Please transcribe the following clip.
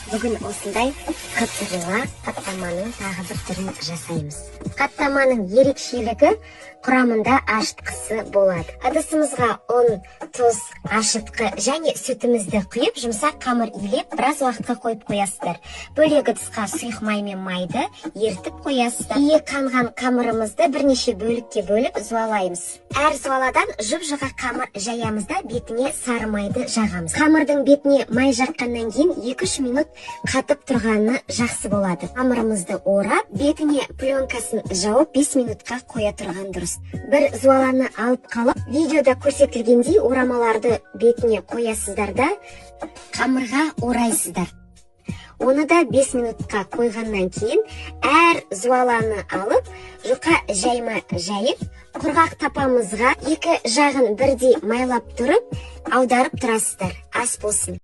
Бүгін осындай қып-жылы қаттаманың тағы бір түрін жасаймыз. Қаттаманың ерекшелігі құрамында ашытқысы болады. Ыдысымызға ұн, тұз, ашытқы және сүтімізді құйып, жұмсақ қамыр илеп, біраз уақытқа қойып қоясыздар. Бөлек ыдысқа сұйық май мен майды ертіп қоясыздар. Ие қанған қамырымызды бірнеше бөлікке бөліп зуалаймыз. Әр зуаладан жұп-жұқа қамыр жаямыз да бетіне сары майды жағамыз. Қамырдың бетіне май жаққаннан кейін 2-3 минут қатып тұрғаны жақсы болады. Қамырымызды орап, бетіне пленкасын жауып 5 минутқа қоя тұрған дұрыс. Бір зуаланы алып қалып, видеода көрсетілгендей орамаларды бетіне қоясыздар да қамырға орайсыздар. Оны да 5 минутқа қойғаннан кейін әр зуаланы алып, жұқа жайма жайып, құрғақ тапамызға екі жағын бірдей майлап тұрып, аударып тұрасыздар. Ас болсын.